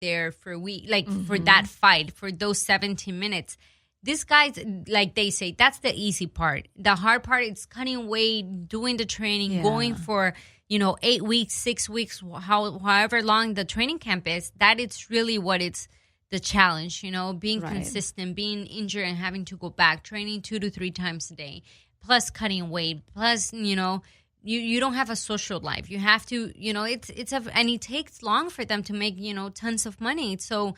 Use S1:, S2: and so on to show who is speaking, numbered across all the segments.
S1: there for a week, like for that fight, for those 17 minutes. These guys, like they say, that's the easy part. The hard part is cutting weight, doing the training, going for, 8 weeks, 6 weeks, however long the training camp is. That it's really what it's the challenge, being consistent, being injured and having to go back, training 2 to 3 times a day, plus cutting weight, plus, you don't have a social life. You have to, and it takes long for them to make, tons of money. So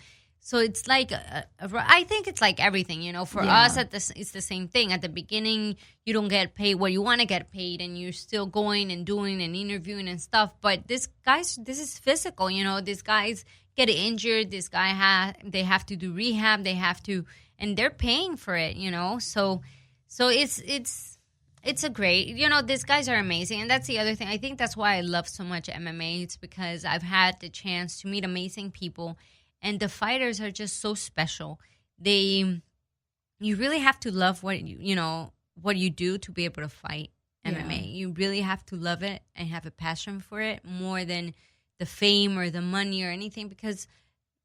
S1: it's like, I think it's like everything, for us, it's the same thing. At the beginning, you don't get paid what you want to get paid, and you're still going and doing and interviewing and stuff. But this is physical, these guys get injured. They have to do rehab. And they're paying for it, So it's a great, these guys are amazing. And that's the other thing. I think that's why I love so much MMA. It's because I've had the chance to meet amazing people. And the fighters are just so special. You really have to love what you do to be able to fight MMA. You really have to love it and have a passion for it more than the fame or the money or anything, because,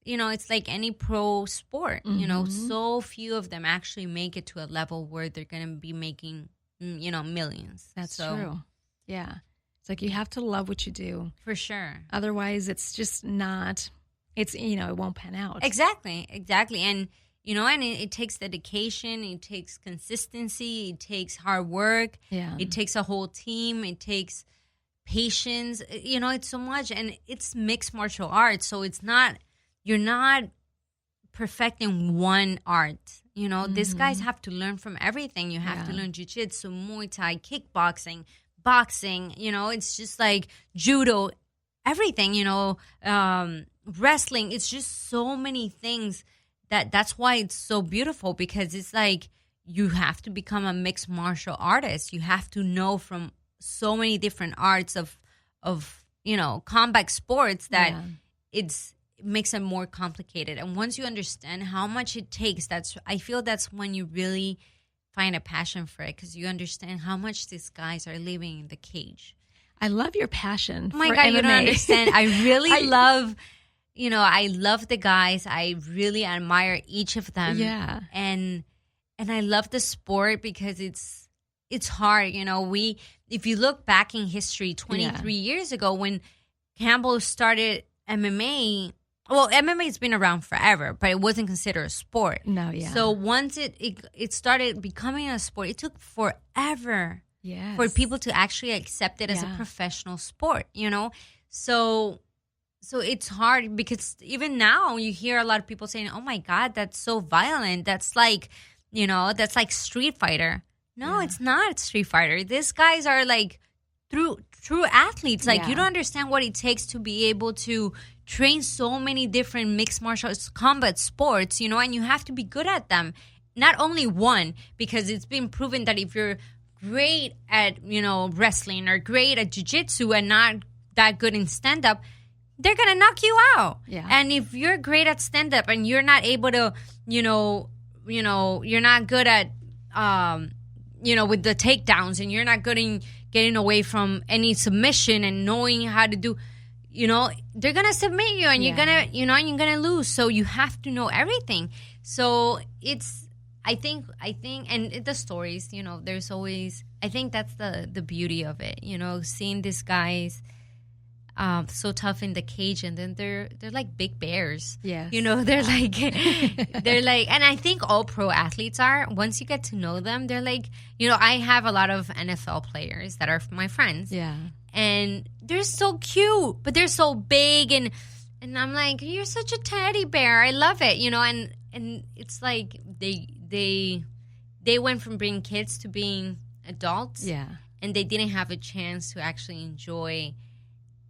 S1: it's like any pro sport. So few of them actually make it to a level where they're going to be making, millions.
S2: That's true. Yeah. It's like you have to love what you do.
S1: For sure.
S2: Otherwise, it's just not... it won't pan out.
S1: Exactly. And, and it takes dedication, it takes consistency, it takes hard work.
S2: Yeah.
S1: It takes a whole team, it takes patience. It's so much. And it's mixed martial arts, so you're not perfecting one art. These guys have to learn from everything. You have to learn jiu-jitsu, Muay Thai, kickboxing, boxing. It's just like judo, everything, wrestling. It's just so many things that's why it's so beautiful, because it's like you have to become a mixed martial artist. You have to know from so many different arts of combat sports that it makes it more complicated. And once you understand how much it takes, I feel that's when you really find a passion for it, because you understand how much these guys are living in the cage.
S2: I love your passion.
S1: Oh my
S2: for
S1: God,
S2: MMA.
S1: you don't understand. I really love, I love the guys. I really admire each of them.
S2: Yeah.
S1: And I love the sport because it's hard. If you look back in history 23 years ago when Campbell started MMA, well, MMA's been around forever, but it wasn't considered a sport.
S2: No, yeah.
S1: So once it started becoming a sport, it took forever.
S2: Yes.
S1: For people to actually accept it as a professional sport, So it's hard, because even now you hear a lot of people saying, oh my God, that's so violent. That's like, that's like Street Fighter. No, it's not Street Fighter. These guys are like true athletes. Like you don't understand what it takes to be able to train so many different mixed martial arts, combat sports, and you have to be good at them. Not only one, because it's been proven that if you're great at, wrestling or great at jiu-jitsu and not that good in stand-up, they're going to knock you out.
S2: Yeah.
S1: And if you're great at stand-up and you're not able to, you're not good at, with the takedowns, and you're not good in getting away from any submission and knowing how to do, they're going to submit you, and you're going to, you're going to lose. So you have to know everything. So I think, and the stories, there's always, I think that's the beauty of it, seeing these guys so tough in the cage, and then they're like big bears.
S2: Yes.
S1: They're like, and I think all pro athletes are, once you get to know them, they're like, I have a lot of NFL players that are my friends.
S2: Yeah.
S1: And they're so cute, but they're so big, and I'm like, you're such a teddy bear. I love it, and it's like they went from being kids to being adults.
S2: Yeah.
S1: And they didn't have a chance to actually enjoy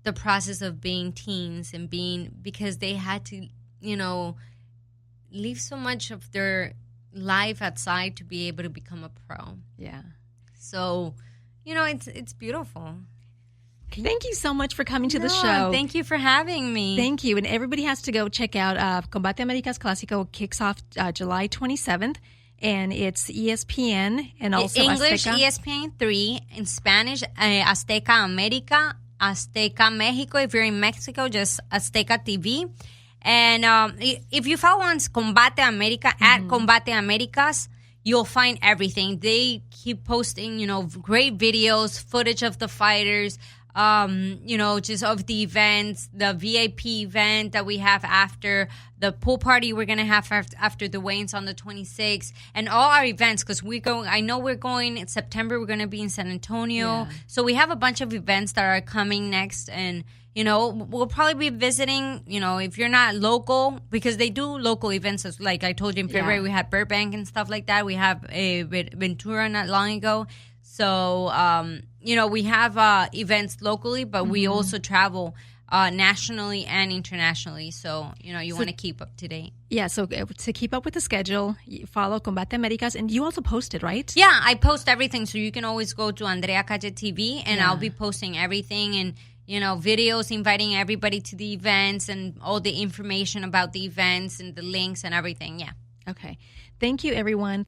S1: the process of being teens and because they had to, leave so much of their life outside to be able to become a pro.
S2: Yeah.
S1: So, it's beautiful.
S2: Thank you so much for coming to the show.
S1: Thank you for having me.
S2: Thank you. And everybody has to go check out Combate Americas Latino. Kicks off July 27th. And it's ESPN and also
S1: English,
S2: Azteca.
S1: ESPN 3. In Spanish, Azteca America, Azteca Mexico. If you're in Mexico, just Azteca TV. And if you follow on Combate America, at Combate Americas, you'll find everything. They keep posting, great videos, footage of the fighters, just of the events, the VIP event that we have after the pool party we're going to have after the weigh-ins on the 26th, and all our events, because I know we're going in September, we're going to be in San Antonio. Yeah. So we have a bunch of events that are coming next, and we'll probably be visiting, if you're not local, because they do local events. Like I told you in February, we had Burbank and stuff like that. We have a Ventura not long ago. So, we have events locally, but we also travel nationally and internationally. So, you want to keep up to date.
S2: Yeah, so to keep up with the schedule, you follow Combate Americas, and you also post it, right?
S1: Yeah, I post everything. So you can always go to Andrea Calle TV, and I'll be posting everything and videos, inviting everybody to the events and all the information about the events and the links and everything. Yeah.
S2: Okay. Thank you, everyone.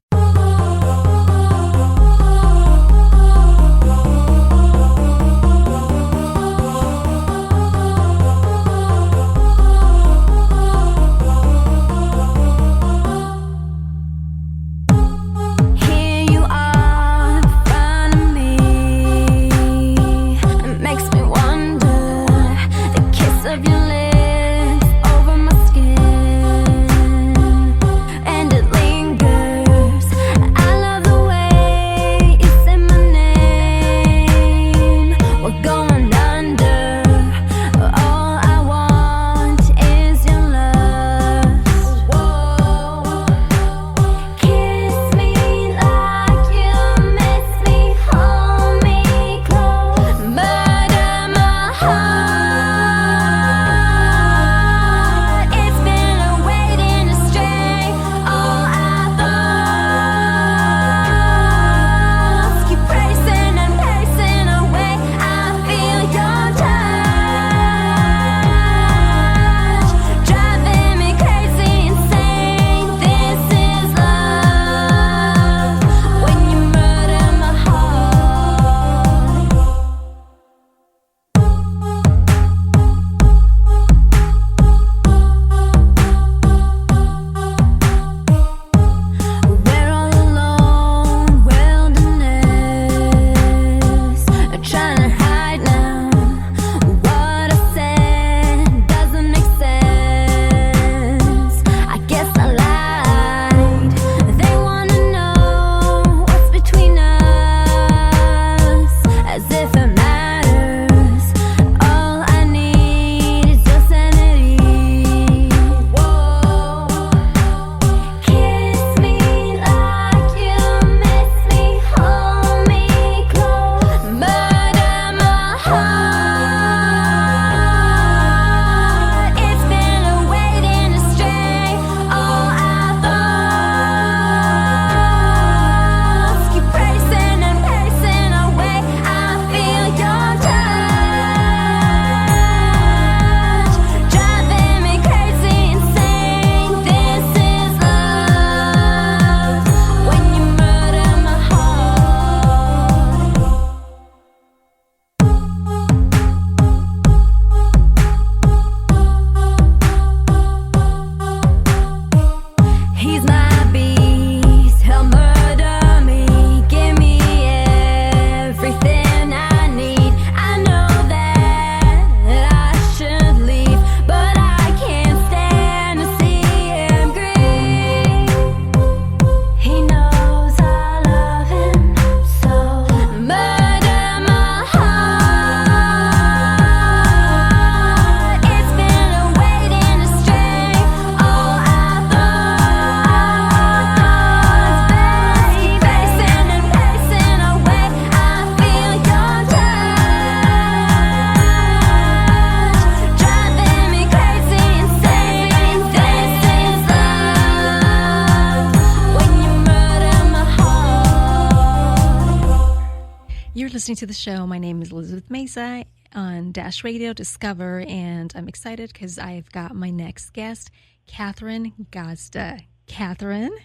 S2: Listening to the show. My name is Elizabeth Mesa on Dash Radio Discover, and I'm excited because I've got my next guest, Katherine Gazda. Katherine?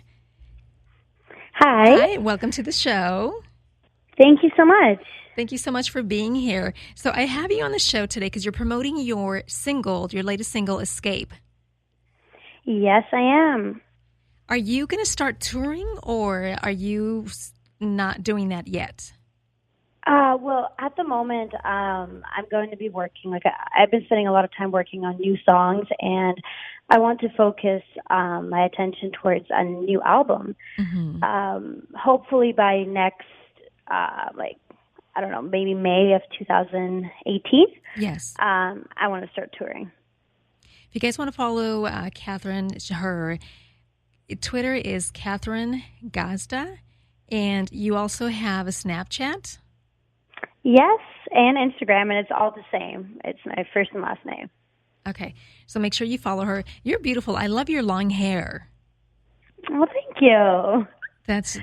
S3: Hi.
S2: Welcome to the show.
S3: Thank you so much.
S2: Thank you so much for being here. So I have you on the show today because you're promoting your single, your latest single, Escape.
S3: Yes, I am.
S2: Are you going to start touring, or are you not doing that yet?
S3: Well, at the moment, I'm going to be working. I've been spending a lot of time working on new songs, and I want to focus my attention towards a new album. Hopefully by next, I don't know, maybe May of 2018.
S2: Yes.
S3: I want to start touring.
S2: If you guys want to follow Katherine, her Twitter is Katherine Gazda, and you also have a Snapchat.
S3: Yes, and Instagram, and it's all the same. It's my first and last name.
S2: Okay, so make sure you follow her. You're beautiful. I love your long hair.
S3: Well, thank you.
S2: That's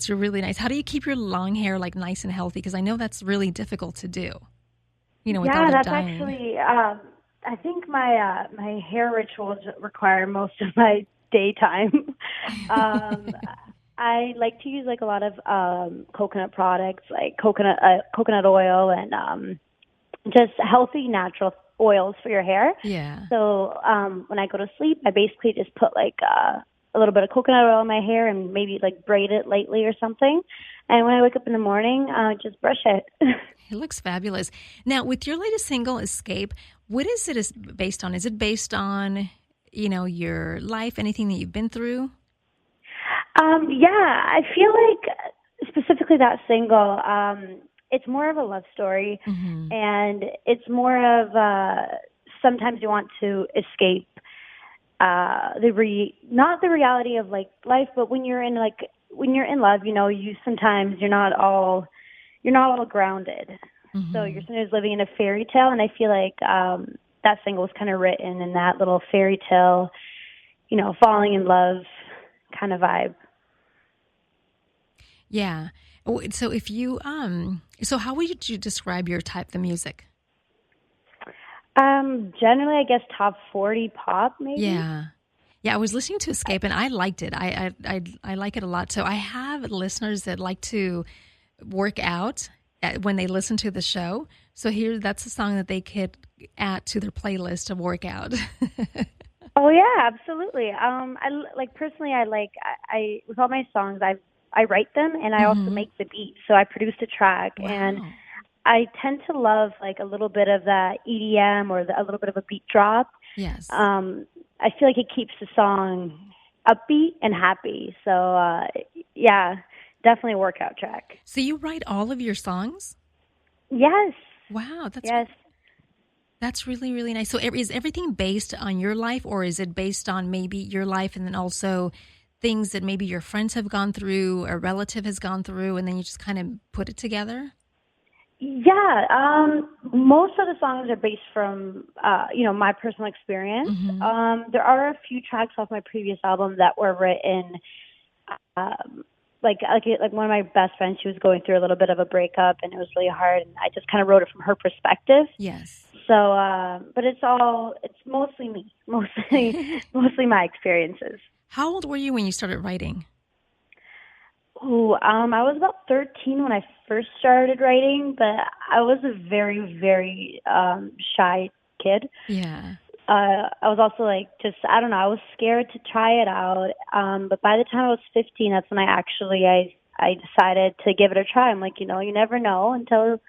S2: really nice. How do you keep your long hair like nice and healthy? Because I know that's really difficult to do. Without
S3: that's
S2: dyeing.
S3: actually. I think my my hair rituals require most of my daytime. I like to use like a lot of coconut products, like coconut oil, and just healthy natural oils for your hair.
S2: Yeah.
S3: So when I go to sleep, I basically just put like a little bit of coconut oil in my hair and maybe like braid it lightly or something. And when I wake up in the morning, just brush it.
S2: It looks fabulous. Now, with your latest single, Escape, what is it based on? Is it based on, your life, anything that you've been through?
S3: Yeah, I feel like specifically that single, it's more of a love story, and it's more of sometimes you want to escape not the reality of like life, but when you're in love, you're not all grounded. So you're sometimes living in a fairy tale, and I feel like that single was kind of written in that little fairy tale, falling in love kind of vibe.
S2: Yeah. So if you so how would you describe your type of music?
S3: Generally, I guess top 40 pop, maybe.
S2: Yeah. Yeah, I was listening to Escape and I liked it. I like it a lot. So I have listeners that like to work out when they listen to the show. So that's a song that they could add to their playlist of workout.
S3: Oh yeah, absolutely. Personally, I with all my songs, I write them and I also make the beat. So I produced a track.
S2: Wow.
S3: And I tend to love like a little bit of that EDM or a little bit of a beat drop.
S2: Yes.
S3: I feel like it keeps the song upbeat and happy. So yeah, definitely a workout track.
S2: So you write all of your songs?
S3: Yes.
S2: Wow,
S3: yes.
S2: That's really, really nice. So is everything based on your life, or is it based on maybe your life and then also things that maybe your friends have gone through, a relative has gone through, and then you just kind of put it together?
S3: Yeah, most of the songs are based from, my personal experience. There are a few tracks off my previous album that were written, like one of my best friends, she was going through a little bit of a breakup and it was really hard, and I just kind of wrote it from her perspective.
S2: Yes.
S3: So, but it's mostly me, mostly my experiences.
S2: How old were you when you started writing?
S3: I was about 13 when I first started writing, but I was a very, very shy kid.
S2: Yeah.
S3: I was also I was scared to try it out. But by the time I was 15, that's when I decided to give it a try. I'm like, you never know until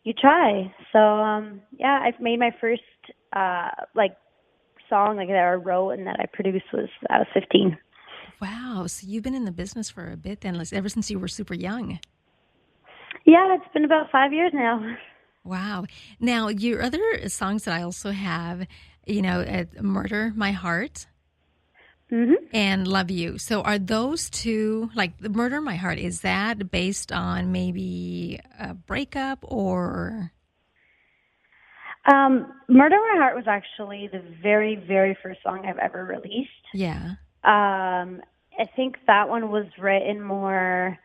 S3: you try. So, I've made my first song that I wrote and that I produced when I was 15.
S2: Wow. So you've been in the business for a bit then, ever since you were super young.
S3: Yeah, it's been about 5 years now.
S2: Wow. Now, your other songs that I also have, Murder My Heart and Love You. So are those two, like the Murder My Heart, is that based on maybe a breakup or?
S3: Murder My Heart was actually the very, very first song I've ever released.
S2: Yeah.
S3: I think that one was written more,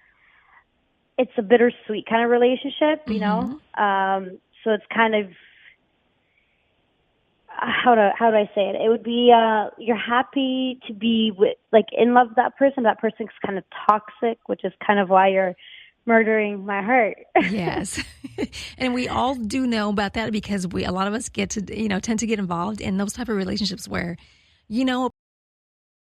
S3: it's a bittersweet kind of relationship, so it's kind of, how do I say it? It would be, you're happy to be in love with that person. That person's kind of toxic, which is kind of why you're murdering my heart.
S2: Yes. And we all do know about that because a lot of us get to, tend to get involved in those type of relationships where, a